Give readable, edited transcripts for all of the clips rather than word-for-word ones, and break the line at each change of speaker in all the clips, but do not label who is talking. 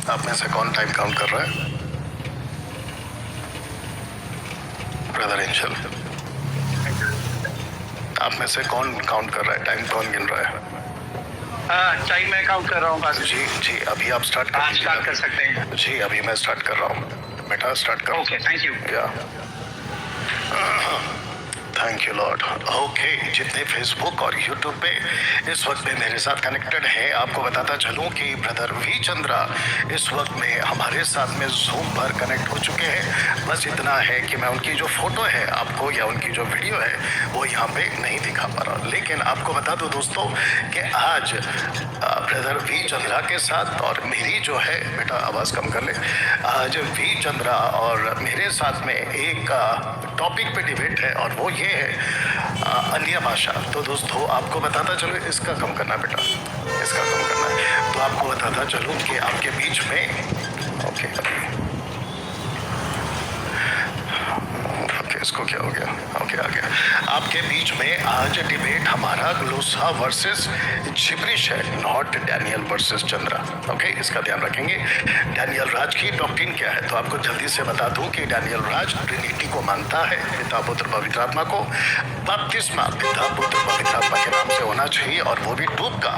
आप में से कौन टाइम काउंट कर रहा है? ब्रदर एंजल, आप में से कौन काउंट कर रहा है? टाइम कौन गिन रहा है?
टाइम मैं काउंट कर रहा हूँ।
जी जी, अभी आप स्टार्ट
कर सकते हैं।
जी अभी मैं स्टार्ट कर रहा हूँ। बेटा स्टार्ट करो।
Okay, thank you.
Thank you Lord. Okay, जितने फेसबुक और यूट्यूब पे इस वक्त में मेरे साथ कनेक्टेड हैं, आपको बताता चलूं कि ब्रदर वी चंद्रा इस वक्त में हमारे साथ में जूम पर कनेक्ट हो चुके हैं। बस इतना है कि मैं उनकी जो फोटो है आपको या उनकी जो वीडियो है वो यहाँ पे नहीं दिखा पा रहा, लेकिन आपको बता दूं दोस्तों कि आज ब्रदर वी चंद्रा के साथ और मेरी जो है, बेटा आवाज़ कम कर ले, आज वी चंद्रा और मेरे साथ में एक टॉपिक पे डिबेट है और वो ये है अन्य भाषा। तो दोस्तों आपको बताता चलो, इसका कम करना बेटा, इसका कम करना है। तो आपको बताता चलूं कि आपके बीच में ओके इसको क्या हो गया? ओके आ गया। आपके बीच में आज डिबेट हमारा ग्लोसा वर्सेस जिब्रिश है, not Daniel versus Chandra. Okay, इसका ध्यान रखेंगे। डैनियल राज की डॉक्ट्रिन क्या है, तो आपको जल्दी से बता दूं कि डैनियल राज ट्रिनिटी को मानता है, पिता पुत्र पवित्र आत्मा को। बपतिस्मा पिता पुत्र पवित्र आत्मा के नाम से होना चाहिए और वो भी डूब का।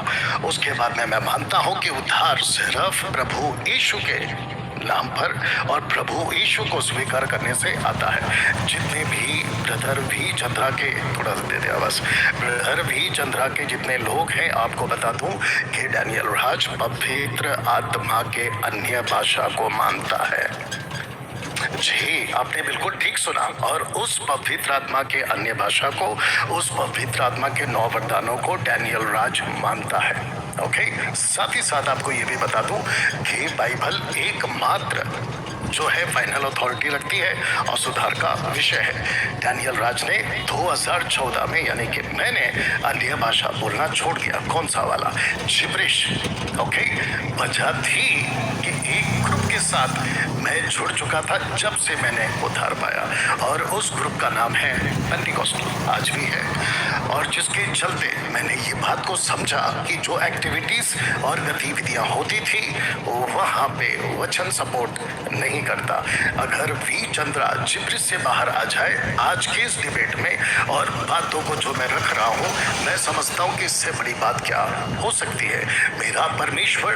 उसके बाद में मैं मानता हूँ कि उद्धार सिर्फ प्रभु यीशु के नाम पर और प्रभु यीशु को स्वीकार करने से आता है। जितने भी ब्रदर वी चंद्रा के, थोड़ा सा दे दे आवाज, ब्रदर वी चंद्रा के जितने लोग हैं, आपको बता दूं कि डैनियल राज पवित्र आत्मा के अन्य भाषा को मानता है। जी आपने बिल्कुल ठीक सुना। और उस पवित्र आत्मा के अन्य भाषा को, उस पवित्र आत्मा के 9 वरदानों को डैनियल राज मानता है। ओके, साथ ही साथ आपको ये भी बता दूं कि बाइबल एकमात्र जो है फाइनल अथॉरिटी रखती है और सुधार का विषय है। डैनियल राज ने 2014 में, यानी कि मैंने अन्य भाषा बोलना छोड़ दिया। कौन सा वाला? जिब्रिश। ओके, वजह थी कि एक ग्रुप के साथ मैं जुड़ चुका था जब से मैंने उद्धार पाया, और उस ग्रुप का नाम है पेंटिकॉस्टल, आज भी है। और जिसके चलते मैंने ये बात को समझा कि जो एक्टिविटीज और गतिविधियां होती थी वहां पे वचन सपोर्ट नहीं करता। अगर वी चंद्रा जिब्रिश से बाहर आ जाए आज के इस डिबेट में और बातों को जो मैं रख रहा हूं, मैं समझता हूं कि इससे बड़ी बात क्या हो सकती है। मेरा परमेश्वर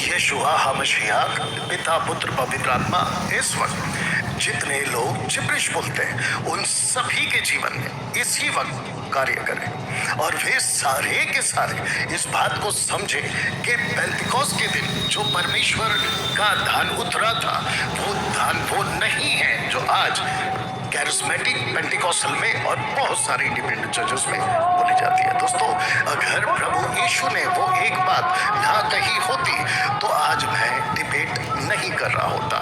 यशुआ हमशियाक, पिता पुत्र पवित्र आत्मा, इस वक्त जितने लोग जिब्रिश बोलते हैं उन सभी के जीवन में इसी वक्त कार्य करें और वे सारे के सारे इस बात को समझे कि पेंतिकोस्त के दिन जो परमेश्वर का दान उतरा था वो दान वो नहीं है जो आज कैरिस्मेटिक पेंटिकॉस्टल में और बहुत सारे इंडिपेंडेंट चर्चेस में बोली जाती है। दोस्तों, अगर प्रभु यीशु ने वो एक बात ना कही होती तो आज मैं डिबेट नहीं कर रहा होता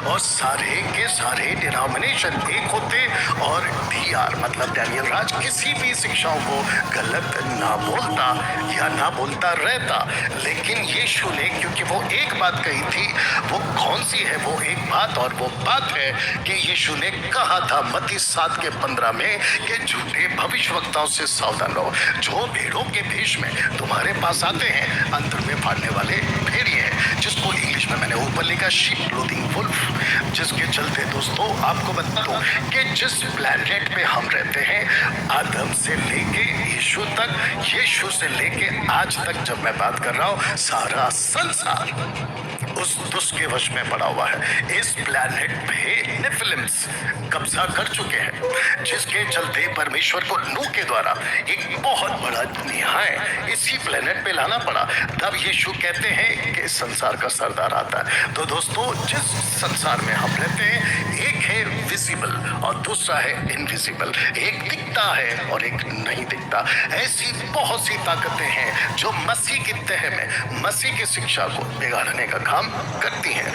और सारे के सारे डिनोमिनेशन एक होते और डीआर मतलब डैनियल राज किसी भी शिक्षाओं को गलत ना बोलता या ना बोलता रहता। लेकिन यीशु ने, क्योंकि वो एक बात कही थी, वो कौन सी है वो एक बात, और वो बात है कि यीशु ने कहा था मत्ती 7:15 में कि झूठे भविष्यवक्ताओं से सावधान रहो, जो भेड़ों के भेष में तुम्हारे पास आते हैं अंदर में फाड़ने वाले भेड़िए हैं, जिसको इंग्लिश में मैंने ऊपर लिखा शीप क्लोथिंग वुल्फ। जिसके चलते दोस्तों आपको बता दूं कि जिस प्लैनेट पे हम रहते हैं, आदम से लेके यीशु तक, यीशु से लेके आज तक जब मैं बात कर रहा हूं, सारा संसार उस दुष्ट के वश में पड़ा हुआ है। इस प्लैनेट पे नेफिलिम्स कब्जा कर चुके हैं, जिसके चलते परमेश्वर को नूह के द्वारा एक बहुत बड़ा न्याय इसी प्लैनेट पे लाना पड़ा। तब यीशु कहते हैं कि इस संसार का सरदार आता है। तो दोस्तों, जिस संसार में हम रहते हैं, एक है विजिबल और दूसरा है इनविजिबल, एक दिखता है और एक नहीं दिखता। ऐसी बहुत सी ताकतें हैं जो मसीह की तह में मसीह की शिक्षा को बिगाड़ने का काम करती हैं।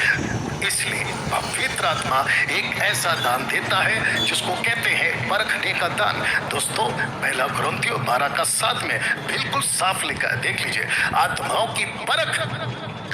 इसलिए पवित्र आत्मा एक ऐसा दान देता है जिसको कहते हैं परखने का दान। दोस्तों, 1 कुरिन्थियों 12:7 में बिल्कुल साफ लिखा है, देख लीजिए, आत्माओं की परख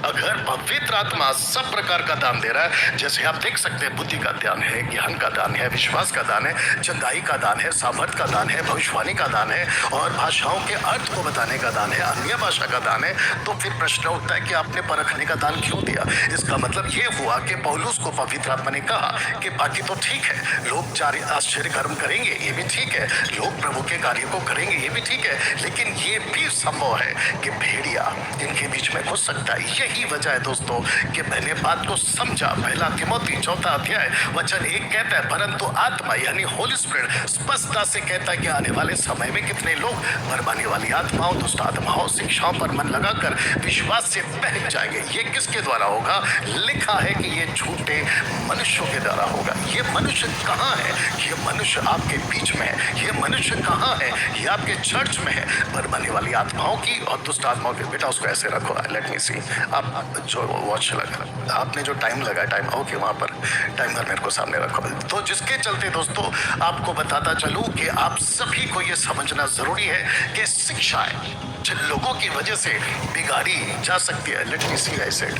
अगर पवित्र आत्मा सब प्रकार का दान दे रहा है, जैसे आप देख सकते हैं, बुद्धि का दान है, ज्ञान का दान है, विश्वास का दान है, चंगाई का दान है, सामर्थ का दान है, भविष्यवाणी का दान है और भाषाओं के अर्थ को बताने का दान है, अन्य भाषा का दान है, तो फिर प्रश्न उठता है कि आपने परखने का दान क्यों दिया? इसका मतलब ये हुआ कि पौलुस को पवित्र आत्मा ने कहा कि बाकी तो ठीक है, लोग आश्चर्य कर्म करेंगे, ये भी ठीक है, लोग प्रभु के कार्य को करेंगे, ये भी ठीक है, लेकिन ये भी संभव है कि भेड़िया इनके बीच में घुस सकता है। यही वजह है दोस्तों कि मैंने बात को समझा। पहला तिमोथी 4 अध्याय वचन 1 कहता है, परंतु आत्मा यानी होली स्पिरिट स्पष्टता से कहता है कि आने वाले समय में कितने लोग बरबाने वाली आत्माओं, दुष्ट आत्माओं, शिक्षाओं पर मन लगाकर विश्वास से बहक जाएंगे। ये किसके द्वारा होगा? लिखा है कि ये झूठे मनुष्यों के द्वारा होगा। ये मनुष्य कहाँ है? ये मनुष्य आपके बीच में है। ये मनुष्य कहाँ है? ये आपके चर्च में है। बरबाने वाली आत्माओं की और दुष्ट आत्माओं की। बेटा उसको ऐसे रखो, लेट मी सी। आप जो वॉच लगा, आपने जो टाइम लगा, टाइम ओके, वहां पर टाइमर मेरे को सामने रखो। तो जिसके चलते दोस्तों आपको बताता चलूं कि आप सभी को यह समझना जरूरी है कि शिक्षाएं जिन लोगों की वजह से बिगाड़ी जा सकती है, let me see I said,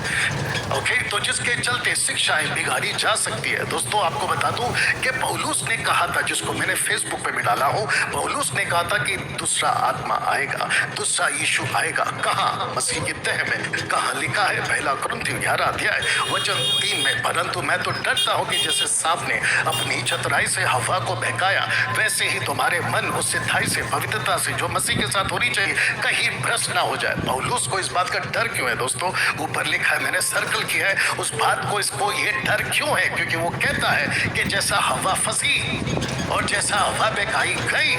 okay, तो जिसके चलते शिक्षाएं बिगाड़ी जा सकती है। दोस्तों आपको बता दूं कि पौलुस ने कहा था, जिसको मैंने फेसबुक पे भी डाला हूं, पौलुस ने कहा था कि दूसरा आत्मा आएगा, दूसरा यीशु आएगा। कहां? मसीह की तह में। कहां लिखा है? पहला कुरिन्थियों 11 अध्याय वचन 3 में, परंतु मैं तो डरता हूं कि जैसे सांप ने अपनी चतुराई से हवा को बहकाया, वैसे ही तुम्हारे मन उस सिद्धाई से, पवित्रता से जो मसीह के साथ होनी चाहिए, कहीं भ्रष्ट ना हो जाए। पौलुस को इस बात का डर क्यों है दोस्तों? ऊपर लिखा है, मैंने सर्कल किया है उस बात को, इसको ये डर क्यों है? क्योंकि वो कहता है कि जैसा हवा फंसी और जैसा हवा बहकाई गई,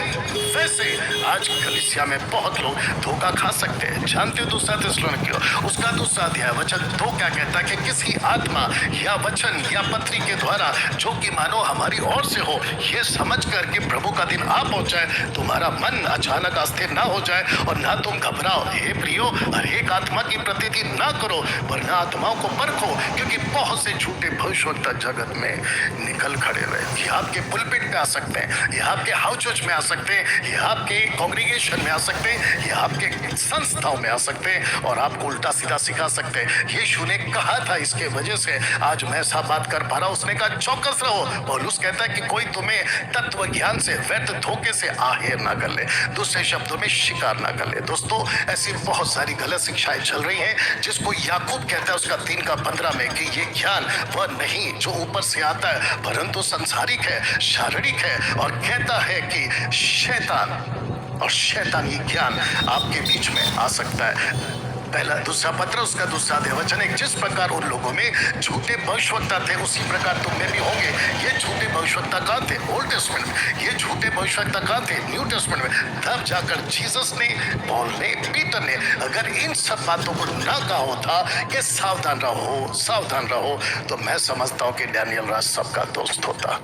वैसे आज कलीसिया में बहुत लोग धोखा खा सकते हैं। जानते हो दूसरा थिस्सलुनीकियों उसका 2 अध्याय वचन 2 क्या कहता है कि किसी आत्मा या वचन या पत्री के द्वारा जो कि मानो हमारी ओर से हो, ये समझ कर कि प्रभु का दिन आ पहुंचाए, तुम्हारा मन अचानक अस्थिर ना हो जाए और ना तुम घबराओ। हे प्रियो, हर एक आत्मा की प्रतीति ना करो, वरना आत्माओं को परखो, क्योंकि बहुत से झूठे भविष्यवक्ता जगत में निकल खड़े रहे। ये आपके पुलपिट में आ सकते हैं, ये आपके हाउस चर्च में आ सकते हैं, ये आपके कांग्रीगेशन में आ सकते हैं, ये आपके संस्थाओं में आ सकते हैं और आपको उल्टा सीधा सिखा सकते हैं। यीशु ने कहा था, इसके वजह से आज मैं ऐसा बात कर पा रहा हूं। उसने कहा चौकस रहो। पौलुस कहता है कि कोई तुम्हें तत्व ज्ञान से, व्यर्थ धोखे से आहेर ना कर ले, दूसरे शब्दों में शिकार ना कर ले। दोस्तों ऐसी बहुत सारी गलत शिक्षाएं चल रही हैं, जिसको याकूब कहता है उसका 3:15 में कि ये ज्ञान वह नहीं जो ऊपर से आता है, परंतु संसारिक है, शारीरिक है, और कहता है कि शैतानी ज्ञान आपके बीच में आ सकता है। पहला दूसरा पत्र उसका 2 अध्याय वचन 1, जिस प्रकार उन लोगों में झूठे भविष्यवक्ता थे, उसी प्रकार तुम में भी होंगे। ये झूठे भविष्यवक्ता कहाँ थे? ओल्ड टेस्टमेंट में। ये झूठे भविष्यवक्ता कहाँ थे? न्यू टेस्टमेंट में। तब जाकर जीसस ने, पॉल ने, पीटर ने अगर इन सब बातों को ना कहा होता कि सावधान रहो, तो मैं समझता हूँ कि डैनियल राज सबका दोस्त होता।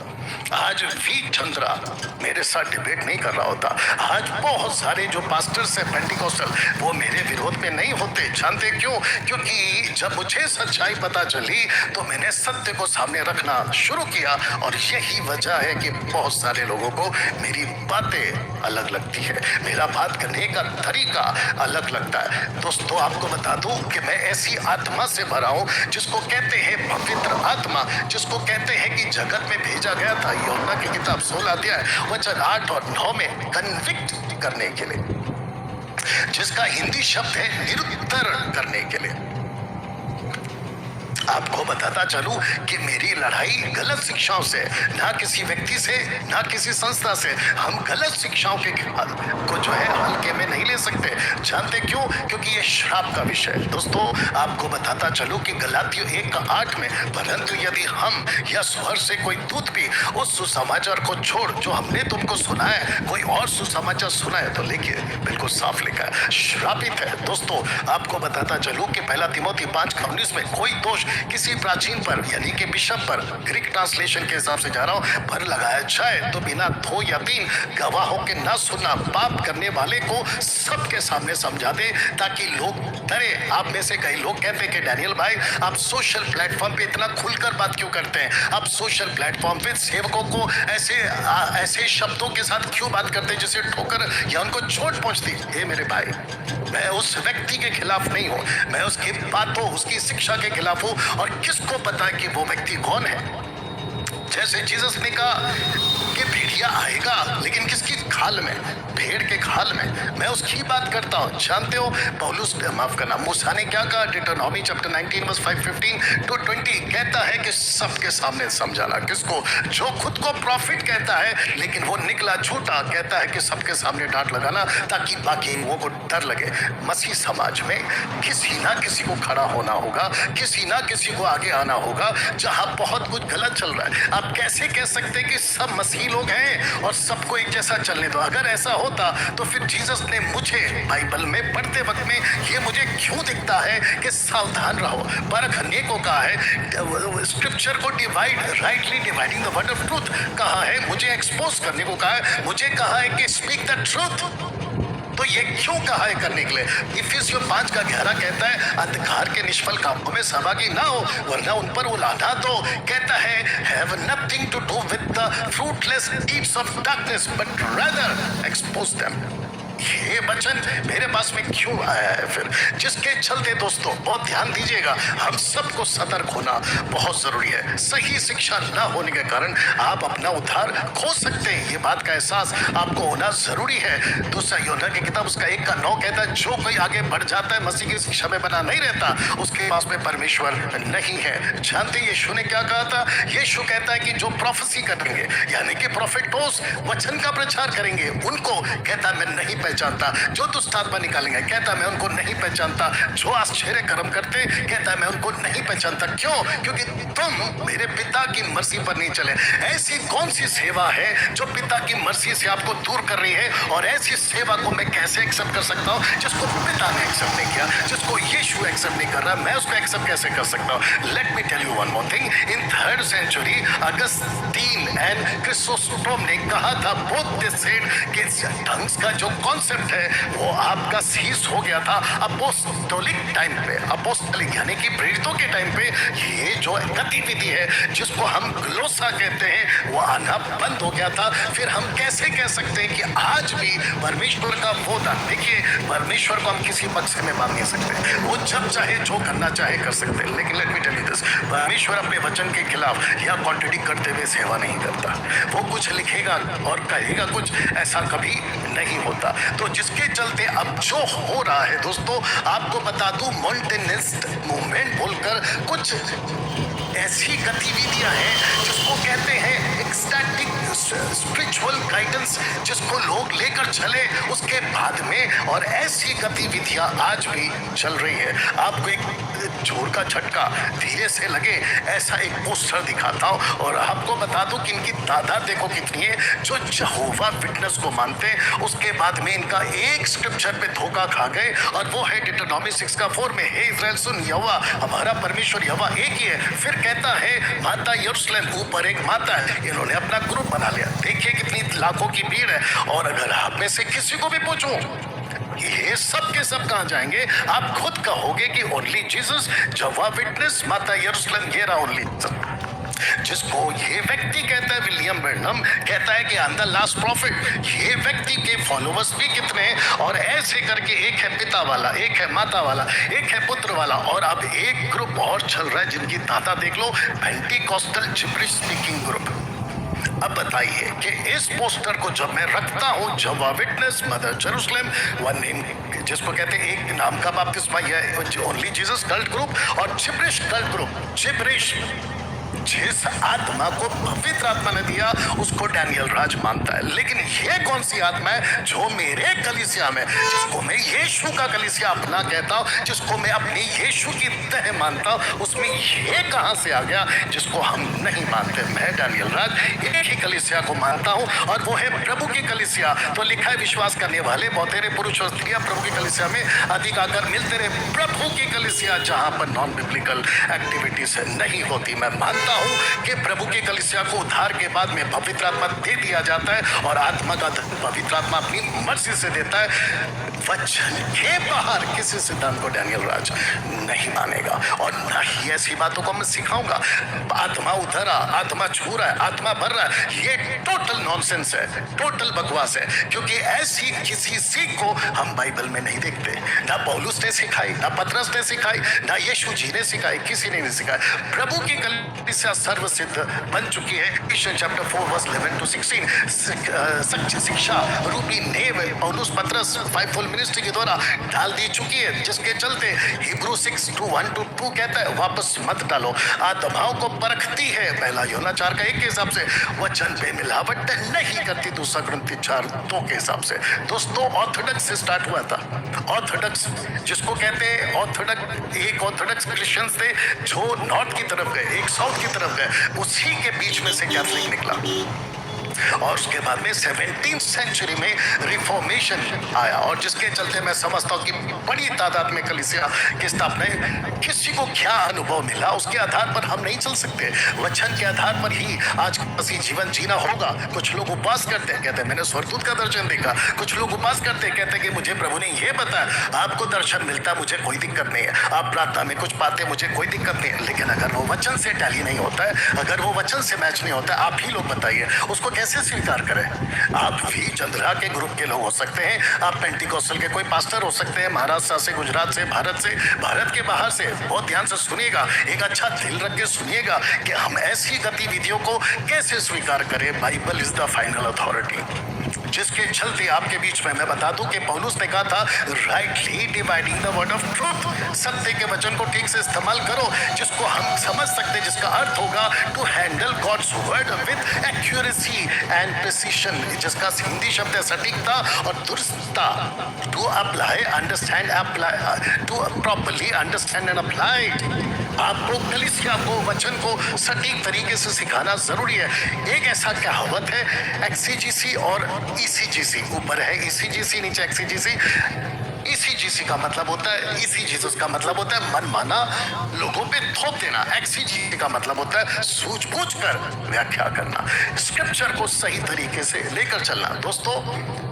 आज वी चंद्रा मेरे साथ डिबेट नहीं कर रहा होता। आज बहुत सारे जो पास्टर्स हैं पेंटिकोस्टल, वो मेरे विरोध में नहीं होते। जानते क्यों? क्योंकि जब मुझे सच्चाई पता चली तो मैंने सत्य को सामने रखना शुरू किया, और यही वजह है कि बहुत सारे लोगों को मेरी बातें अलग लगती है, मेरा बात करने का तरीका अलग लगता है। दोस्तों आपको बता दूं कि मैं ऐसी आत्मा से भरा हूं जिसको कहते हैं पवित्र आत्मा, जिसको कहते हैं कि जगत में भेजा गया था यूहन्ना की किताब 16 अध्याय वचन 8 और 9 में कन्विक्ट करने के लिए, जिसका हिंदी शब्द है निरुत्तर करने के लिए। आपको बताता चलूं कि मेरी लड़ाई गलत शिक्षाओं से, ना किसी व्यक्ति से, ना किसी संस्था से। हम गलत शिक्षाओं के को जो है हल्के में नहीं ले सकते। जानते क्यों? क्योंकि ये श्राप का विषय है। दोस्तों आपको बताता चलूं कि गलातियों 1:8 में, परंतु यदि हम या स्वर से कोई दूत भी उस सुसमाचार को छोड़ जो हमने तुमको सुनाया, कोई और सुसमाचार सुनाए, तो लिखिए बिल्कुल साफ लिखा है, श्रापित है। दोस्तों आपको बताता चलूं कि 1 तिमोथी 5:19 में कोई दोष किसी प्राचीन पर यानी कि बिशप पर, ग्रीक ट्रांसलेशन के हिसाब से जा रहा हूं, पर लगाया जाए तो बिना 2 या 3 गवाहों के ना सुनना पाप करने वाले को सबके सामने समझा दे ताकि लोग डरे। आप में से कई लोग कहते हैं कि डैनियल भाई आप सोशल प्लेटफॉर्म पे इतना खुलकर बात क्यों करते हैं, आप सोशल प्लेटफॉर्म पे सेवकों को ऐसे शब्दों के साथ क्यों बात करते हैं जिससे ठोकर या उनको चोट पहुंचती है। मेरे भाई, मैं उस व्यक्ति के खिलाफ नहीं हूं, मैं उसकी बातों, उसकी शिक्षा के खिलाफ हूं। और किसको पता है कि वो व्यक्ति कौन है। जैसे जीसस ने कहा कि भेड़िया आएगा लेकिन किसकी खाल में, भेड़ के खाल में, मैं उसकी बात करता हूं। जानते हो पौलुस, माफ करना, मूसा ने क्या कहा, डिटरनॉमी चैप्टर 19 वर्स 5:15 to 20 कहता है कि सबके सामने समझाना। किसको? जो खुद को प्रॉफिट कहता है लेकिन वो निकला झूठा, कहता है कि सबके सामने डांट लगाना ताकि बाकी लोगों को डर लगे। मसीह समाज में किसी ना किसी को खड़ा होना होगा, किसी ना किसी को आगे आना होगा जहां बहुत कुछ गलत चल रहा है। आप कैसे कह सकते कि सब मसीही लोग हैं और सबको एक जैसा चलने दो? अगर ऐसा होता तो फिर जीसस ने मुझे बाइबल में पढ़ते वक्त में ये मुझे क्यों दिखता है कि सावधान रहो, परखने को कहा है, स्क्रिप्चर को divide, rightly dividing the word of truth कहा है, मुझे एक्सपोज करने को कहा है, मुझे कहा है कि स्पीक द ट्रूथ। तो ये क्यों कहा है करने के लिए? इफिसियों 5:11 कहता है अंधकार के निष्फल कामों में सहभागी ना हो वरना उन पर उलाना दो। कहता है have nothing to do with the fruitless deeds of darkness but rather expose them. ये वचन मेरे पास में क्यों आया है फिर? जिसके चलते दोस्तों बहुत ध्यान दीजिएगा, हम सबको सतर्क होना बहुत जरूरी है। सही शिक्षा ना होने के कारण आप अपना उद्धार खो सकते हैं, ये बात का एहसास आपको होना जरूरी है। दूसरा यूहन्ना की किताब उसका 1:9 कहता है जो कोई आगे बढ़ जाता है मसीह की शिक्षा में बना नहीं रहता उसके पास में परमेश्वर नहीं है। जानते यीशु ने क्या कहा था? यीशु कहता है कि जो प्रोफेसी करेंगे यानी कि प्रोफेटोस वचन का प्रचार करेंगे उनको कहता मैं नहीं पहचानता। जो दुष्ट आत्मा निकालेंगे कहता मैं उनको नहीं पहचानता। जो आश्चर्य कर्म करते कहता मैं उनको नहीं पहचानता। क्यों? क्योंकि तुम मेरे पिता की मर्जी पर नहीं चले। ऐसी कौन सी सेवा है जो पिता की मर्जी से आपको दूर कर रही है? और ऐसी सेवा को मैं कैसे एक्सेप्ट कर सकता हूं जिसको पिता ने एक्सेप्ट नहीं किया, जिसको यीशु एक्सेप्ट नहीं कर रहा, मैं उसको एक्सेप्ट कैसे कर सकता हूं? Let me tell you one more thing. In 3rd century Augustine and Chrysostom ने कहा था बोथ दे सेड कि टंग्स का जो कॉन्सेप्ट है वो आपका सीज हो गया था अपोस्टोलिक टाइम पे, अपोस्टोलिक यानी कि प्रेरितों के टाइम पे। ये जो गतिविधि है जिसको हम ग्लोसा कहते हैं वो आना बंद हो गया था। फिर हम कैसे कह सकते हैं कि आज भी परमेश्वर का वो दान? देखिए परमेश्वर को हम किसी बक्से में बांध नहीं सकते, वो जब चाहे जो करना चाहे कर सकते हैं। लेकिन let me tell you this, परमेश्वर अपने वचन के खिलाफ या कॉन्ट्रडिक्ट करते हुए सेवा नहीं करता। वो कुछ लिखेगा और कहेगा कुछ, ऐसा कभी नहीं होता। तो जिसके चलते अब जो हो रहा है दोस्तों, आपको बता दूं मोंटेनिस्ट मूवमेंट बोलकर कुछ ऐसी गतिविधियां हैं जिसको कहते हैं एक्सटैटिक स्पिरिचुअल गाइडेंस, जिसको लोग लेकर चले उसके बाद में, और ऐसी गतिविधियां आज भी चल रही है। आपको एक जोर का झटका धीरे से लगे ऐसा एक पोस्टर दिखाता हूं और आपको बता दूं कि इनकी तादाद देखो कितनी है जो यहोवा विटनेस को मानते हैं। उसके बाद में इनका एक स्क्रिप्चर पे धोखा खा गए और वो है डिटरनॉमी 6:4 में, हे इस्राएल सुन, यहोवा हमारा परमेश्वर यहोवा एक ही है। फिर कहता है माता यरूशलेम ऊपर एक माता है। इन्होंने अपना ग्रुप बना लिया। देखिए कितनी लाखों की भीड़ है। और अगर आप में से किसी को भी पूछूं ये सब के सब कहां जाएंगे, आप खुद कहोगे कि ओनली जीसस, जवा विटनेस, माता यरूशलेम, ये रहा ओनली। जिसको ये व्यक्ति कहता है, विलियम ब्रैनम कहता है कि I am the last profit. ये व्यक्ति के फॉलोवर्स भी कितने हैं? और ऐसे करके एक है पिता वाला, एक है माता वाला, एक है पुत्र वाला, और अब एक ग्रुप और चल रहा है जिनकी ताता देख लो, पेंटिकॉस्टल जिब्रिश स्पीकिंग ग्रुप। अब बताइए कि इस पोस्टर को जब मैं रखता हूं, जवा witness, mother Jerusalem, one name जिसको कहते हैं एक नाम का बपतिस्मा, यह ओनली जीसस कल्ट ग्रुप, और जिब्रिश कल्ट ग्रुप। जिब्रिश जिस आत्मा को पवित्र आत्मा ने दिया उसको डैनियल राज मानता है, लेकिन ये कौन सी आत्मा है जो मेरे कलीसिया में, जिसको मैं यीशु का कलीसिया अपना कहता हूँ, जिसको मैं अपनी यीशु की तह मानता हूँ, उसमें ये कहां से आ गया जिसको हम नहीं मानते? मैं डैनियल राज एक ही कलीसिया को मानता हूँ और वो है प्रभु की कलीसिया। तो लिखा है विश्वास करने वाले बहुतेरे पुरुष और स्त्रियां प्रभु की कलीसिया में अधिक आकर मिलते रहे। प्रभु की कलीसिया जहां पर नॉन बिब्लिकल एक्टिविटीज नहीं होती। मैं मानता हूं कि प्रभु की कलीसिया को उद्धार के बाद में पवित्र आत्मा दे दिया जाता है और आत्मा का पवित्र आत्मा अपनी मर्जी से देता है। वचन के बाहर किसी सिद्धांत को डैनियल राज नहीं मानेगा और ना ही ऐसी बातों को मैं सिखाऊंगा। आत्मा उधर आत्मा छू रहा है, आत्मा भर रहा है, ये टोटल नॉनसेंस है, टोटल बकवास है, क्योंकि ऐसी किसी सीख को हम बाइबल में नहीं देखते। ना पौलुस ने सिखाई, ना पतरस ने सिखाई, ना यीशु जी ने सिखाई, किसी ने नहीं सिखाई। प्रभु की कलीसिया सर्वसिद्ध बन चुकी है। इफिसियंस चैप्टर 4 वर्स 11 to 16 सच्ची शिक्षा रूपी नेव पौलुस पतरस फाइवफोल्ड मिनिस्ट्री के द्वारा डाल दी चुकी है, जिसके चलते हिब्रू 6:1-2 कहता है वापस मत डालो। आत्माओं को परखती है, पहला यूहन्ना 4:1 के हिसाब से। वचन पे मिलावट नहीं करती, दूसरा कुरिन्थियों 4:2 के हिसाब से। दोस्तों ऑर्थोडॉक्स से स्टार्ट हुआ था। ऑर्थोडॉक्स जिसको कहते हैं ऑर्थोडॉक्स, एक ऑर्थोडॉक्स क्रिश्चियंस थे जो नॉर्थ की तरफ गए, एक साउथ की तरफ गए, उसी के बीच में से कैथलिक निकला और उसके बाद में 17th सेंचुरी में रिफॉर्मेशन आया और जिसके चलते मैं समझता हूं कि बड़ी तादाद में कलीसिया की स्थापना। किसी को क्या अनुभव मिला उसके आधार पर हम नहीं चल सकते, वचन के आधार पर ही आज मसीह जीवन जीना होगा। कुछ लोग उपवास करते हैं, कहते हैं मैंने स्वर्गदूत का दर्शन देखा। कुछ लोग उपवास करते हैं, कहते हैं कि मुझे प्रभु ने ये बताया, आपको दर्शन मिलता, मुझे कोई दिक्कत नहीं है। आप प्रार्थना में कुछ पाते, मुझे कोई दिक्कत नहीं है। लेकिन अगर वो वचन से टैली नहीं होता है, अगर वो वचन से मैच नहीं होता है, आप ही लोग बताइए उसको कैसे स्वीकार करें? आप भी चंद्रा के ग्रुप के लोग हो सकते हैं, आप पेंटिकोस्टल के कोई पास्टर हो सकते हैं, महाराष्ट्र से, गुजरात से, भारत के बाहर से। बहुत ध्यान से सुनिएगा, एक अच्छा दिल रख के सुनिएगा कि हम ऐसी गतिविधियों को कैसे स्वीकार करें। Bible is the final authority, जिसके चलते आपके बीच में मैं बता दूं कि पौलुस ने कहा था rightly dividing the word of truth, सत्य के वचन को ठीक से इस्तेमाल करो, जिसको हम समझ सकते, जिसका अर्थ होगा to handle God's word with accuracy and precision, जिसका हिंदी शब्द है सटीकता और दुरुस्तता। To apply, understand, apply, to properly understand and apply. आपको कलीसिया को वचन को सटीक तरीके से सिखाना जरूरी है। एक ऐसा कहावत है एक्सीजीसी और ईसीजीसी, ऊपर है ईसीजीसी, नीचे एक्सीजीसी। ईसीजीसी का मतलब होता है, ईसीजीसी का मतलब होता है मनमाना लोगों पे थोप देना। एक्सीजीसी का मतलब होता है सूझबूझ कर व्याख्या करना, स्क्रिप्चर को सही तरीके से लेकर चलना। दोस्तों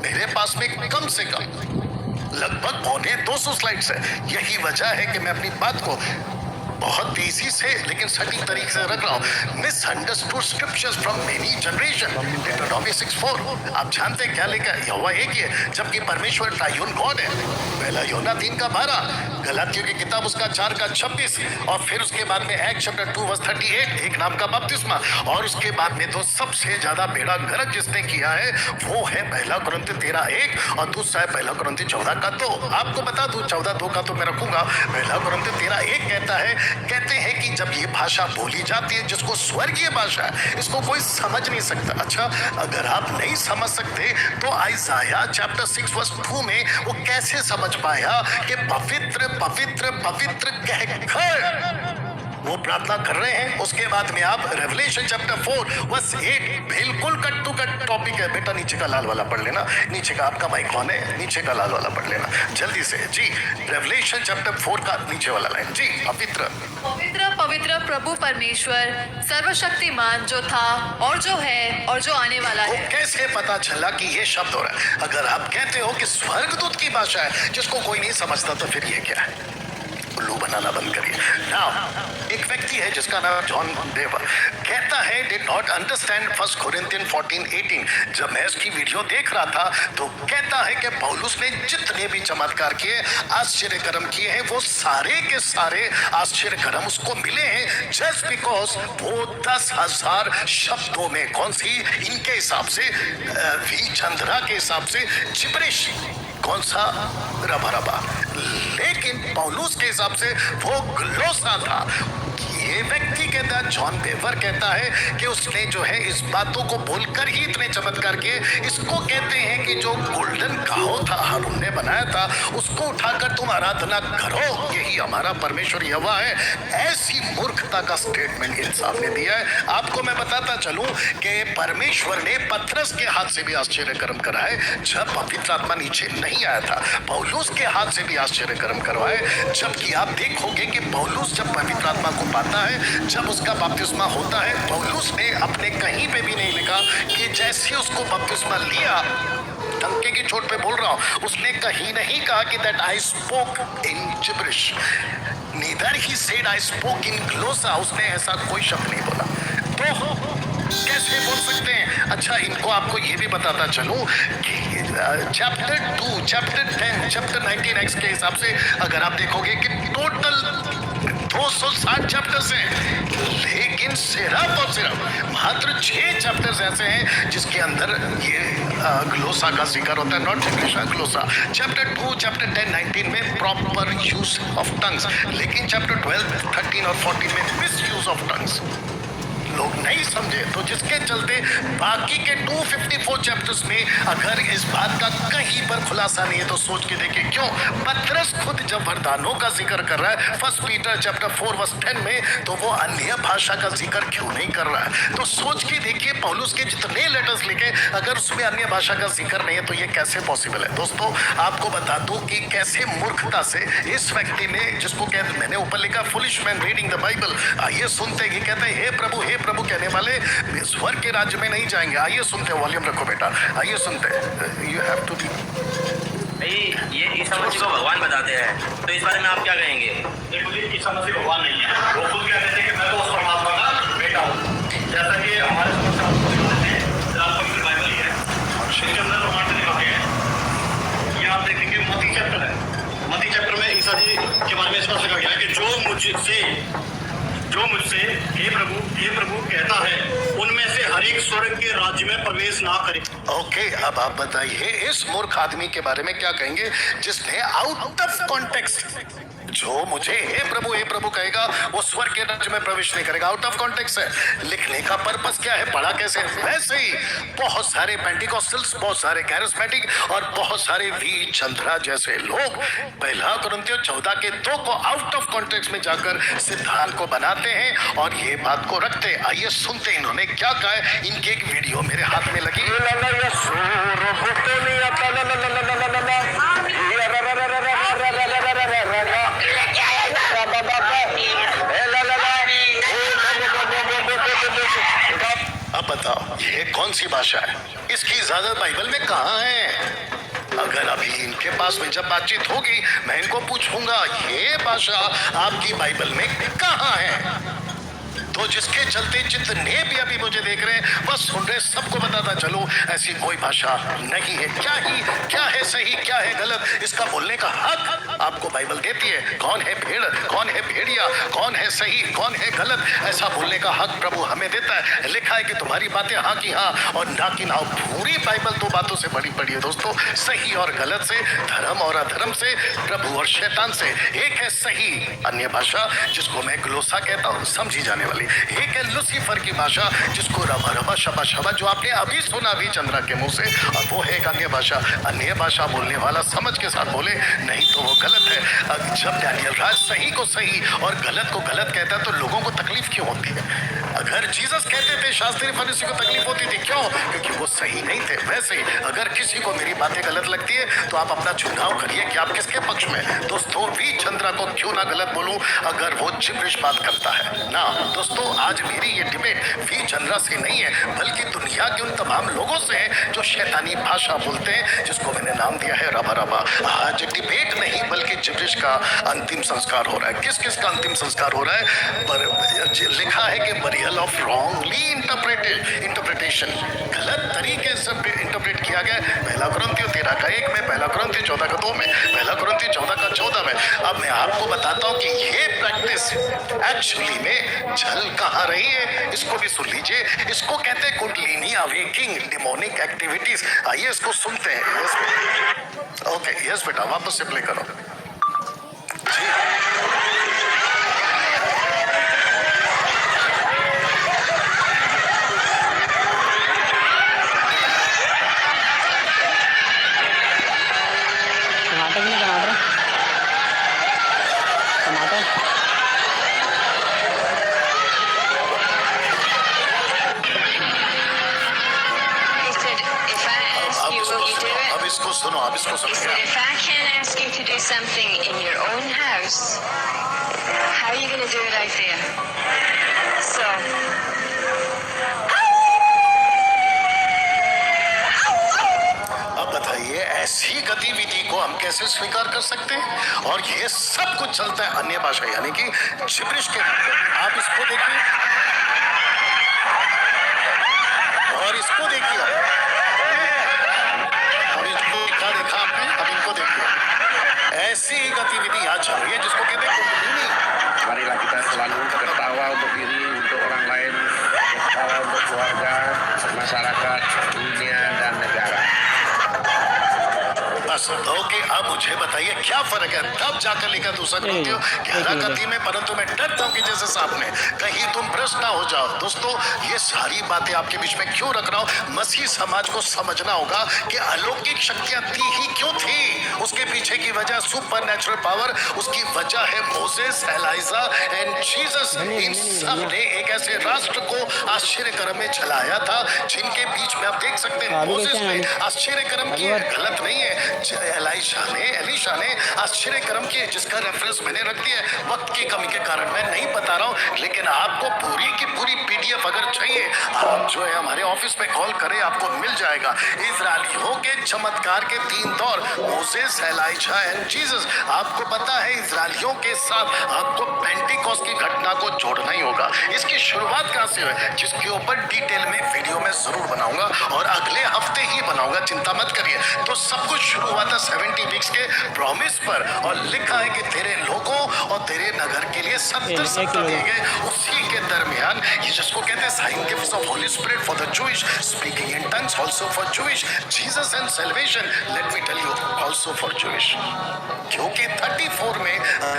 मेरे पास में कम से कम लगभग 250 स्लाइड्स है। यही वजह है कि मैं अपनी बात को बहुत तेजी से लेकिन सटीक तरीके से रख रहा हूँ। Misunderstood scriptures from many generation, deuteronomy 6:4। आप जानते हैं क्या लेकर यहोवा एक ही है, जबकि परमेश्वर ट्राइयून गॉड है। पहला यूहन्ना 3:12, गलातियों की किताब उसका 4:26 और फिर उसके बाद में एक्ट चैप्टर 2 वर्स 38, एक नाम का बपतिस्मा। और उसके बाद में तो सबसे ज्यादा बेड़ा गर्क जिसने किया है वो है पहला कुरिन्थियों 13:1 और दूसरा है पहला कुरिन्थियों 14:2। आपको बता दूं 14:2 का तो मैं रखूंगा। पहला कुरिन्थियों 13:1 कहता है, कहते हैं कि जब ये भाषा बोली जाती है जिसको स्वर्गीय भाषा है, इसको कोई समझ नहीं सकता। अच्छा, अगर आप नहीं समझ सकते तो आइज़ाया चैप्टर 6 वर्स 2 में वो कैसे समझ पाया कि पवित्र पवित्र पवित्र कहकर वो प्रार्थना कर रहे हैं। उसके बाद में आप रेवलेशन चैप्टर 4 वर्स 8, बिल्कुल कट टू कट टॉपिक है। बेटा नीचे का लाल वाला पढ़ लेना, नीचे का आपका माइक ऑन है, नीचे का लाल वाला पढ़ लेना जल्दी से जी। रेवलेशन चैप्टर 4 का नीचे वाला लाइन जी। पवित्र
पवित्र पवित्र प्रभु परमेश्वर सर्वशक्तिमान जो था और जो है और जो आने वाला
वो
है।
कैसे पता चला कि ये शब्द हो रहा है? अगर आप कहते हो कि स्वर्गदूत की भाषा है जिसको कोई नहीं समझता, तो फिर ये क्या है? उल्लू बनाना बंद करिए। नाउ एक व्यक्ति है जिसका नाम जॉन देवर, कहता है डिड नॉट अंडरस्टैंड 1 Corinthians 14:18। जब मैं इसकी वीडियो देख रहा था तो कहता है कि पौलुस ने जितने भी चमत्कार किए, आश्चर्य कर्म किए हैं, वो सारे के सारे आश्चर्य कर्म उसको मिले हैं जस्ट बिकॉज वो 10,000 शब्दों में, कौन सी, इनके हिसाब से वी चंद्रा के हिसाब से जिब्रिश, कौन सा, रबा, लेकिन पौलुस के हिसाब से वो ग्लोसा था। ये व्यक्ति कहता का जॉन बेवर कहता है कि उसने जो है इस बातों को बोलकर ही इतने चमत्कार किए। इसको कहते हैं कि जो गोल्डन काहो था हारून ने बनाया था उसको उठाकर तुम आराधना करो, यही हमारा परमेश्वर यहोवा है। ऐसी मूर्खता का स्टेटमेंट इंसान ने दिया है। आपको मैं बताता चलूं कि परमेश्वर ने पतरस के हाथ से भी आश्चर्य कर्म कराए जब पवित्र आत्मा नीचे नहीं आया था। पौलुस के हाथ से भी आश्चर्य कर्म करवाए, जबकि आप देखोगे कि पौलुस जब पवित्र आत्मा को पाता है, जब उसका बपतिस्मा होता है, पौलुस ने अपने कहीं पे भी नहीं लिखा कि जैसे उसको बपतिस्मा लिया, डंके की चोट पे बोल रहा हूं, उसने कहीं नहीं कहा कि that I spoke in gibberish, neither he said I spoke in glossa. उसने ऐसा कोई शब्द नहीं बोला। तो कैसे बोल सकते हैं? अच्छा, इनको आपको ये भी बताता चलूं कि चैप्टर 2, चैप्टर 10, चैप्टर 19 एक्स के हिसाब से अगर आप देखोगे कि टोटल 260 चैप्टर्स हैं, लेकिन सिर्फ और सिर्फ मात्र 6 चैप्टर्स ऐसे हैं जिसके अंदर ये ग्लोसा का जिक्र होता है, नॉट इंग्लिश, ग्लोसा। चैप्टर 2, चैप्टर 10, 19 में प्रॉपर यूज ऑफ टंग्स, लेकिन चैप्टर 12, 13 और 14 में मिस यूज ऑफ टंग्स लोग नहीं समझे। तो जिसके चलते बाकी के 254 चैप्टर्स में अगर इस बात का कहीं पर खुलासा नहीं है तो सोच के देखिए क्यों। पतरस खुद जब वरदानों का जिक्र कर रहा है 1 पीटर चैप्टर 4 वर्स 10 में, तो वो अन्य भाषा का जिक्र क्यों नहीं कर रहा है? तो सोच के देखिए पौलुस के जितने लेटर्स लिखे, अगर उसमें अन्य भाषा का जिक्र नहीं है तो ये कैसे पॉसिबल है? दोस्तों आपको बता दूं कि कैसे मूर्खता से इस व्यक्ति ने, जिसको कहते, मैंने ऊपर लिखा foolish man reading the Bible, आइए सुनते ही कहते हैं हे प्रभु कहने वाले स्वर्ग के राज्य में नहीं जाएंगे। आइए सुनते, वॉल्यूम रखो बेटा, आइए सुनते। यू हैव टू बी,
ये ईसा मसीह को भगवान बताते हैं, तो इस बारे में आप क्या कहेंगे?
देखो जी, ईसा मसीह भगवान नहीं है, वो खुद क्या कहते हैं कि मैं तो उस परमात्मा का बेटा हूँ। जैसा कि हमारे पवित्र बाइबल ही है, इसके अंदर प्रमाण देने वाले हैं। ये आप देखेंगे मत्ती चैप्टर है, मत्ती चैप्टर में ईसा जी के बारे में स्पष्ट कहा गया है कि जो मुझसे हे प्रभु कहता है, उनमें से हर एक स्वर्ग के राज्य में प्रवेश ना करे।
ओके, अब आप बताइए इस मूर्ख आदमी के बारे में क्या कहेंगे जिसने आउट ऑफ कॉन्टेक्स्ट, जो मुझे हे प्रभु कहेगा वो स्वर्ग के राज्य में प्रवेश नहीं करेगा, आउट ऑफ कॉन्टेक्स्ट है। लिखने का पर्पस क्या है, पढ़ा कैसे? वैसे ही बहुत सारे पेंटिकॉस्टल्स, बहुत सारे कैरिस्मेटिक और बहुत सारे वी चंद्रा जैसे लोग 1 कुरिन्थियों 14 के 2 को आउट ऑफ कॉन्टेक्स्ट में जाकर सिद्धांत को बनाते हैं और ये बात को रखते हैं। आइए सुनते हैं इन्होंने क्या कहा है। इनकी एक वीडियो मेरे हाथ में लगी। अब बताओ ये कौन सी भाषा है? इसकी इजाजत बाइबल में कहाँ है? अगर अभी इनके पास में जब बातचीत होगी मैं इनको पूछूंगा ये भाषा आपकी बाइबल में कहाँ है? तो जिसके चलते जितने भी अभी मुझे देख रहे हैं बस सुन रहे, सबको बताता चलो ऐसी कोई भाषा नहीं है। क्या है सही, क्या है गलत, इसका बोलने का हक आपको बाइबल देती है। कौन है भेड़, कौन है भेड़िया, कौन है सही, कौन है गलत, ऐसा बोलने का हक प्रभु हमें देता है। लिखा है कि तुम्हारी बातें हाँ की हाँ और ना की ना। पूरी बाइबल 2 बातों से बड़ी पड़ी है दोस्तों, सही और गलत से, धर्म और अधर्म से, प्रभु और शैतान से। एक है सही अन्य भाषा जिसको मैं ग्लोसा कहता हूँ, समझी जाने वाली। एक है लूसीफर की भाषा जिसको रबा रबा शबा शबा, जो आपने अभी सुना भी चंद्रा के मुंह से, और वो है एक अन्य भाषा। अन्य भाषा बोलने वाला समझ के साथ बोले, नहीं तो वो गलत है। अब जब डैनियल राज सही को सही और गलत को गलत कहता है तो लोगों को तकलीफ क्यों होती है? अगर जीसस कहते थे शास्त्री फरीसी को तकलीफ होती थी, क्यों? क्योंकि वो सही नहीं थे। वैसे ही अगर किसी को मेरी बातें गलत लगती है तो आप अपना चुनाव करिए कि आप किसके पक्ष में। दोस्तों वी चंद्रा को क्यों ना गलत बोलूं अगर वो जिब्रिश बात करता है ना। दोस्तों आज मेरी ये डिबेट वी चंद्रा से नहीं है बल्कि दुनिया के उन तमाम लोगों से है जो शैतानी भाषा बोलते हैं, जिसको मैंने नाम दिया है रबा रबा। आज डिबेट नहीं बल्कि जिब्रिश का अंतिम संस्कार हो रहा है। किस किस का अंतिम संस्कार हो रहा है? लिखा है कि बरियल ऑफ रॉन्गली इंटरप्रिटेशन, गलत तरीके से इंटरप्रेट किया गया। 1 कुरिन्थियों 13 का 1 में, 1 कुरिन्थियों 14 का 2 में, 1 कुरिन्थियों 14 का 14 में। अब मैं आपको बताता हूं कि ये प्रैक्टिस एक्चुअली में चल कहाँ रही है, इसको भी सुन लीजिए। इसको कहते हैं कुंडलिनी अवेकिंग, डिमोनिक एक्टिविटीज। आइए इसको सुनते हैं। ओके यस बेटा, वापस से प्ले करो जी। सुनो, आप इसको
He said,
समझिए।
if I can't ask you to do something in your own house, how are you going to do it out there? So,
अब बताइए, ऐसी गतिविधि को हम कैसे स्वीकार कर सकते हैं? और ये सब कुछ चलता है अन्य भाषा यानी कि जिब्रिश के नाम पर। आप इसको देखिए और इसको देखिए। अब इसको देखा आपने, अब इनको देखिए। ऐसी ही गतिविधि यहाँ चल रही है जिसको कहते हैं kundalini.
Marilah kita selalu tertawa untuk diri, untuk orang lain, tertawa untuk keluarga, masyarakat, dunia, dan negara.
बस ओके, अब मुझे बताइए क्या फर्क है? तब जाकर लिखा दूसरा कृत्य 11 गति में, परंतु मैं डरता हूँ कि जैसे सामने कहीं तुम भ्रष्ट ना हो जाओ। दोस्तों, ये सारी बातें आपके बीच में क्यों रख रहा हूँ? मसीह समाज को समझना होगा कि अलौकिक शक्तियां थी ही क्यों थी। उसके पीछे की वजह सुपर नेचुरल पावर, उसकी वजह है मोसेस, एलाइजा एंड जीसस। इन सब ने एक ऐसे राष्ट्र को आश्चर्य कर्म में चलाया था जिनके बीच में आप देख सकते हैं मोसेस ने आश्चर्य कर्म किए, गलत नहीं है। एलीशा ने आश्चर्य कर्म किए, जिसका रेफरेंस मैंने रख दिया है। वक्त की कमी के कारण मैं नहीं बता रहा हूँ, लेकिन आपको पूरी की पूरी पीडीएफ अगर चाहिए, आप जो है हमारे ऑफिस में कॉल करें, आपको मिल जाएगा। इजरायलियों के चमत्कार के 3 दौर, मोसेस, एलाइजा एंड जीसस। आपको पता है इजरायलियों के साथ आपको पेंटिकॉस्ट की घटना को जोड़ना ही होगा। इसकी शुरुआत कहां से हुई, जिसके ऊपर डिटेल में वीडियो में जरूर बनाऊंगा और अगले हफ्ते ही बनाऊंगा, चिंता मत करिए। तो सब कुछ शुरू हुआ था 70 वीक्स के प्रॉमिस पर, और लिखा है कि तेरे लोगों और तेरे नगर के लिए 70 दिए गए। उसी के दरमियान ये जिसको कहते हैं sign gifts of holy spirit for the Jewish, speaking in tongues also for Jewish, Jesus and salvation, let me tell you, also for Jewish. क्योंकि 34 में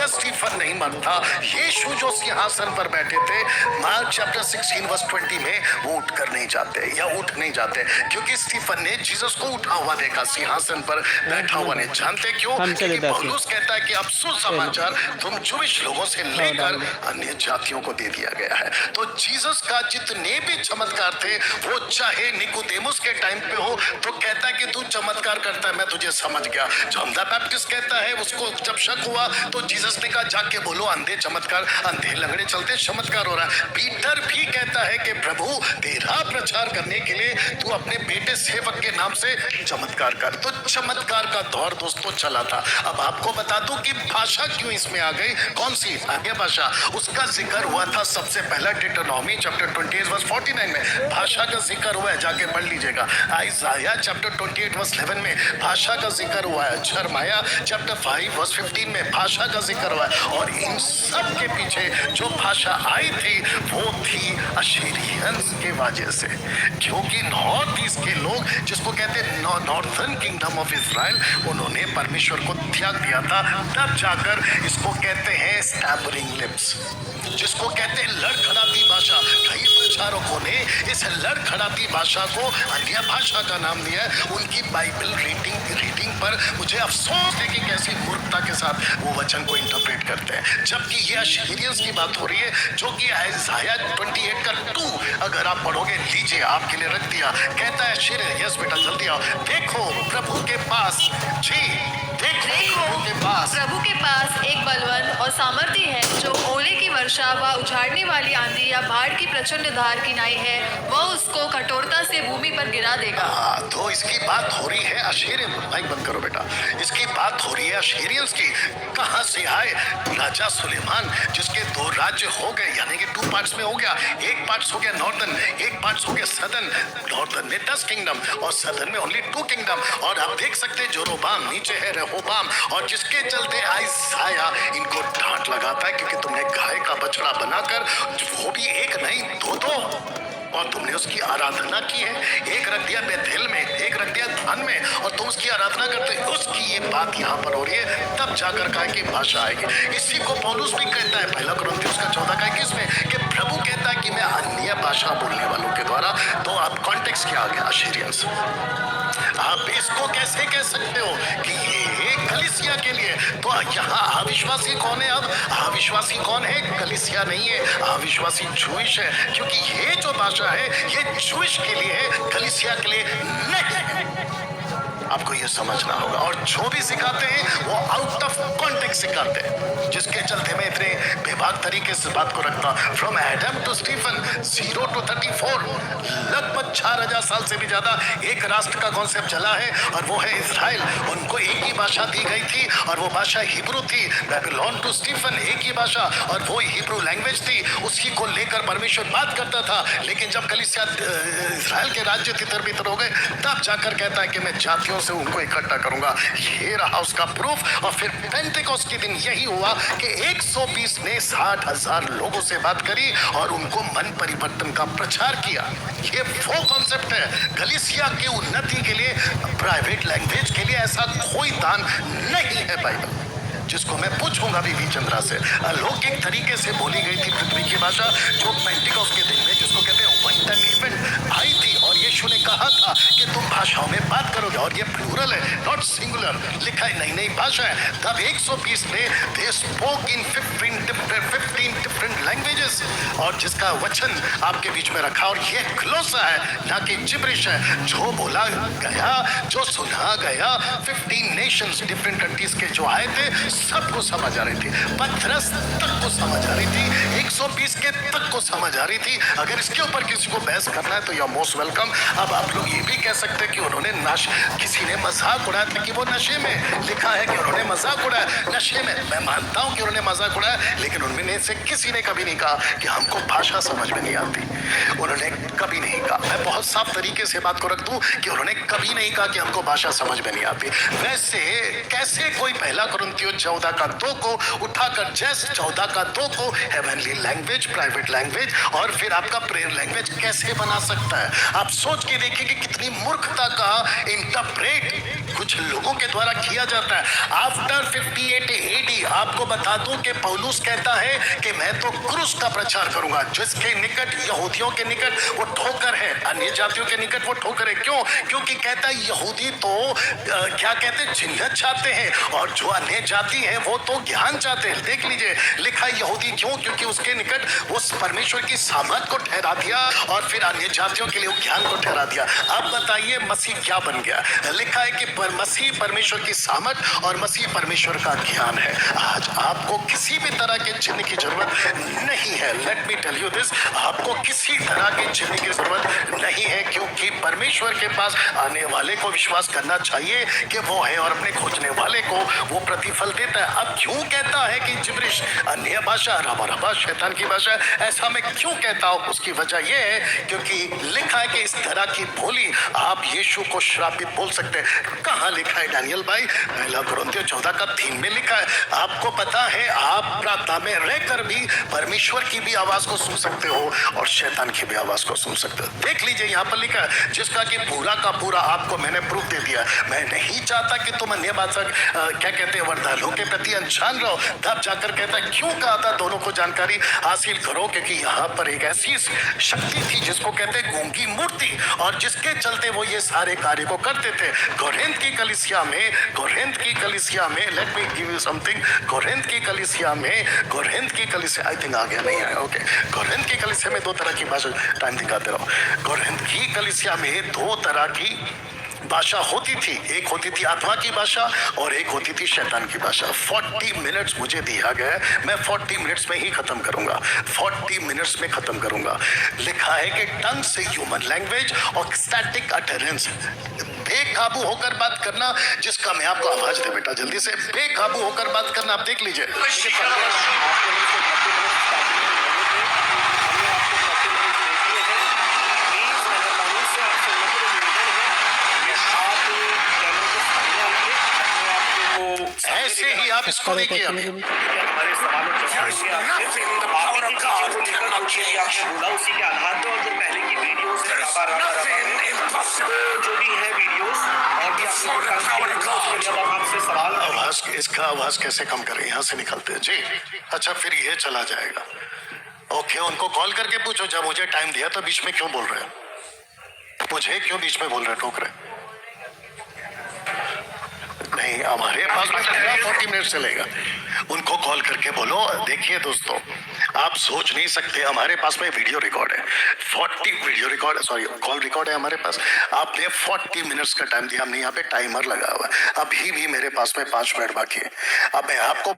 स्टीफन नहीं मरता, यीशु जो सिंहासन पर बैठे थे, मार्क चैप्टर 16 वर्स 20 में, वो उठ कर नहीं जाते या उठ नहीं जाते, क्योंकि स्टीफन ने जीसस को उठा हुआ देखा, सिंहासन पर बैठा हुआ नहीं। जानते क्यों? क्योंकि पौलुस कहता है कि अब सुसमाचार तुम जूइश लोगों से लेकर अन्य जातियों को दे दिया गया है। तो जीसस का जितने भी चमत्कार थे, वो चाहे निकोदेमुस के टाइम पे हो तो कहता है कि तू चमत्कार करता है, मैं तुझे समझ गया। जॉन द बैप्टिस्ट कहता है, उसको जब शक हुआ तो जीसस ने कहा जाके बोलो अंधे चमत्कार, अंधे लंगड़े चलते, चमत्कार हो रहा है। पीटर भी कहता है कि प्रभु तेरा प्रचार करने के लिए तू अपने बेटे सेवक के नाम से चमत्कार कर। तो चमत्कार का दौर दोस्तों चला था। अब आपको बता दूं कि भाषा क्यों इसमें आ गई, कौन सी आगे भाषा, उसका जिक्र हुआ था सबसे पहला डिटरनॉमी चैप्टर 28 वर्स 49 में भाषा का जिक्र हुआ है, जाके पढ़ लीजिएगा। आइज़ाया चैप्टर 28 वर्स 11 में भाषा का जिक्र हुआ है। यिर्मयाह चैप्टर 5 वर्स 15 में भाषा का जिक्र हुआ है। और इन सब के पीछे जो भाषा आई थी वो थी अशीरियंस के वजह से, क्योंकि नॉर्थ ईस्ट के लोग जिसको कहते हैं नॉर्थर्न किंगडम ऑफ इजराइल, उन्होंने परमेश्वर को त्याग दिया था। तब जाकर इसको कहते हैं स्टैबरिंग लिप्स, जिसको कहते हैं लड़खड़ाती भाषा। कई प्रचारकों ने इस लड़खड़ाती भाषा को अन्य भाषा का नाम दिया है। उनकी बाइबल रीडिंग पर मुझे अफसोस है कि कैसी मूर्खता के साथ वो वचन को इंटरप्रेट करते हैं, जबकि ये अशीरियंस की बात हो रही है, जो कि आइज़ाया 28 का 2 अगर आप पढ़ोगे, लीजिए आपके लिए रख दिया। कहता है अशीरियन, यस बेटा जल्दी आओ, देखो प्रभु के पास, जी देखो
प्रभु के पास एक बलवान और सामर्थी है, जो ओले की वर्षा व उछाड़ने वाली आंधी या बाढ़ की प्रचंड धार की नाई है, वह उसको कठोरता से भूमि पर गिरा देगा।
तो इसकी बात हो रही है अशीरियन, माइक बंद करो बेटा, इसकी बात हो रही है अशीरियंस की। कहां से आए? राजा सुलेमान, जिसके 2 राज्य हो गए, यानी कि 2 पार्ट्स में हो गया। एक पार्ट्स हो गया नॉर्दर्न, एक पार्ट्स हो गया सदर्न। नॉर्दर्न में 10 किंगडम और सदर्न में ओनली 2 किंगडम। और आप देख सकते हैं जोरोबाम, नीचे है रेहोबाम, और जिसके चलते आइज़ाया इनको डांट लगाता है, क्योंकि तुमने गाय का बछड़ा बनाकर, वो भी एक नहीं 2-2, और तुमने उसकी आराधना की है। एक रख दिया बेथेल में, एक रख दिया धान में, और तुम उसकी आराधना करते हो। उसकी ये बात यहाँ पर हो रही है। तब जाकर कहा कि भाषा आएगी। इसी को पौलुस भी कहता है 1 कुरिन्थियों का 14 में कि प्रभु कहता है कि मैं अन्य भाषा बोलने वालों के द्वारा। तो अब कॉन्टेक्स्ट क्या आ गया? अशीरियंस। आप इसको कैसे कह सकते हो कि ये कलीसिया के लिए? तो यहाँ अविश्वासी कौन है? अब अविश्वासी कौन है? कलीसिया नहीं है, अविश्वासी जूइश है, क्योंकि ये जो भाषा है ये जूइश के लिए है, कलीसिया के लिए नहीं। आपको ये समझना होगा। और जो भी सिखाते हैं वो आउट ऑफ कॉन्टेक्स्ट सिखाते हैं, जिसके चलते मैं इतने बेबाक तरीके से बात को रखता हूं। From Adam to Stephen, 0 to 34, लगभग 4000 साल से भी ज्यादा एक राष्ट्र का कॉन्सेप्ट चला है और वो है इजराइल। उनको एक ही भाषा दी गई थी और वो भाषा हिब्रू थी। बेबीलोन टू स्टीफन, एक ही भाषा और वो हिब्रू लैंग्वेज थी। उसी को लेकर परमेश्वर बात करता था। लेकिन जब कलीसिया इजराइल के राज्य तितर बितर हो गए, तब जाकर कहता है कि मैं जातियों से उनको इकट्ठा करूंगा। ये रहा उसका प्रूफ। और फिर पेंटेकोस्ट के दिन यही हुआ कि 120 ने 60,000 लोगों से बात करी और उनको मन परिवर्तन का प्रचार किया। ये वो कॉन्सेप्ट है। कलीसिया की उन्नति के लिए, प्राइवेट लैंग्वेज के लिए ऐसा कोई दान नहीं है बाइबल, जिसको मैं पूछूंगा बीबी चंद्रा से। अलौकिक तरीके से बोली गई थी पृथ्वी की भाषा, जो पेंटिकॉस्ट के दिन में, जिसको कहते हैं वन टाइम इवेंट, आई थी। और यीशु ने कहा था कि तुम भाषाओं में बात करोगे, और ये प्लूरल है, नॉट सिंगुलर। लिखा है नई नई भाषा है। तब 120 ने they spoke in 15 different languages, और जिसका वचन आपके बीच में रखा। और ये ग्लोसा है, ना कि जिब्रिश है। जो बोला गया, जो सुना गया, 15 नेशंस, डिफरेंट कंट्रीज के जो आए थे, सबको समझ आ रही थी। पतरस तक को समझ आ रही थी, 120 के तक को समझ आ रही थी। अगर इसके ऊपर किसी को बहस करना है तो यू आर मोस्ट वेलकम। अब आप लोग ये भी कह सकते हैं कि उन्होंने किसी ने मजाक उड़ाया था कि वो नशे में। लिखा है कि उन्होंने मजाक उड़ाया नशे में। मैं मानता हूं कि उन्होंने मजाक उड़ाया, लेकिन उनमें से किसी ने कभी नहीं कहा कि हमको भाषा समझ में नहीं आती। उन्होंने कभी नहीं कहा। मैं बहुत साफ तरीके से बात को रख दूं कि उन्होंने कभी नहीं कहा कि हमको भाषा समझ में नहीं आती। वैसे कैसे कोई 1 कुरिन्थियों 14 का 2 को उठाकर, जैसे 14 का 2 को हेवनली लैंग्वेज, प्राइवेट लैंग्वेज और फिर आपका प्रेयर लैंग्वेज कैसे बना सकता है? आप सोच के देखिए कि कितनी मूर्खता का इंटरप्रेट कुछ लोगों के द्वारा किया जाता है। आफ्टर 58 AD आपको बता दूं कि पौलुस कहता है कि मैं तो क्रूस का प्रचार करूंगा। जिसके निकट, यहूदियों के निकट वो ठोकर है, अन्य जातियों के निकट वो ठोकर है। क्यों? क्योंकि कहता है यहूदी तो क्या कहते हैं, जिन्नत चाहते हैं, और जो अन्य जाति है वो तो ज्ञान चाहते हैं। देख लीजिए, लिखा है यहूदी क्यों? क्योंकि उसके निकट वो परमेश्वर की सामर्थ को ठहरा दिया, और फिर अन्य जातियों के लिए ज्ञान को ठहरा दिया। अब बताइए मसीह क्या बन गया? लिखा है कि मसीह परमेश्वर की सामर्थ और मसीह परमेश्वर का ज्ञान है। आज आपको किसी भी तरह के चिन्ह की जरूरत नहीं है। Let me tell you this, आपको किसी तरह के चिन्ह की जरूरत नहीं है, क्योंकि परमेश्वर के पास आने वाले को विश्वास करना चाहिए कि वो है, और अपने खोजने वाले को वो प्रतिफल देता है। अब क्यों कहता है कि जिब्रिश, अन्य भाषा, रबा शैतान की भाषा, ऐसा मैं क्यों कहता हूं? उसकी वजह यह है क्योंकि लिखा है कि इस तरह की बोली आप यीशु को श्रापित बोल सकते हैं। कहां लिखा है डैनियल भाई? 1 कुरिन्थियों 14 का 3 में लिखा है। आपको पता है आप प्रार्थना में रहकर भी परमेश्वर की भी आवाज को सुन सकते हो और शैतान की भी आवाज को सुन सकते हो। देख लीजिए, यहाँ पर लिखा है, जिसका कि पूरा का पूरा आपको मैंने प्रूफ दे दिया। मैं नहीं चाहता कि तुम अन्य भाषा क्या कहते हैं वरदानों के प्रति अनजान रहो। तब जाकर कहता है क्यों कहा था दोनों को जानकारी हासिल करो, क्योंकि यहाँ पर एक ऐसी शक्ति थी जिसको कहते हैं गूंगी मूर्ति, और जिसके चलते वो ये सारे कार्य को करते थे। कोरिन्थ की कलीसिया में let me give you something. Corinth की कलीसिया आई थिंक आ गया, नहीं आया, ओके। कोरिन्थ की कलीसिया में 2 तरह की भाषा, टाइम दिखाते रहो। कोरिन्थ की कलीसिया में 2 तरह की भाषा होती थी। एक होती थी आत्मा की भाषा और एक होती थी शैतान की भाषा। 40 मिनट्स मुझे दिया गया है, मैं 40 मिनट्स में ही खत्म करूंगा। 40 मिनट्स में खत्म करूंगा। लिखा है कि टंग से ह्यूमन लैंग्वेज और स्टैटिक अटरेंस, बेकाबू होकर बात करना, जिसका मैं आपको आवाज दे बेटा जल्दी से, बेकाबू होकर बात करना। आप देख लीजिए, ऐसे ही आप इसको देखिए।
हमारे सवालों के जवाब दिए आपसे। आपने चीज़ों को लेकर कुछ भी आपने बोला, उसी के आधार पर, और जो पहले की वीडियोस है, जो भी है वीडियोस, और भी आपसे सवाल,
आवाज, इसका आवाज कैसे कम करें? यहाँ से निकलते हैं जी। अच्छा, फिर ये चला जाएगा। ओके, उनको कॉल करके पूछो, जब मुझे टाइम दिया तो बीच में क्यों बोल रहे हैं? मुझे क्यों बीच में बोल रहे, ठोक रहे? नहीं, हमारे पास 40 मिनट चलेगा। उनको कॉल करके बोलो। देखिए दोस्तों, आप सोच नहीं सकते, हमारे पास में वीडियो रिकॉर्ड है, 40 video record, sorry call record है हमारे पास। आपने 40 मिनट्स का टाइम दिया, हमने यहाँ पे टाइमर लगा हुआ है, अभी भी मेरे पास में 5 मिनट बाकी है। अब मैं आपको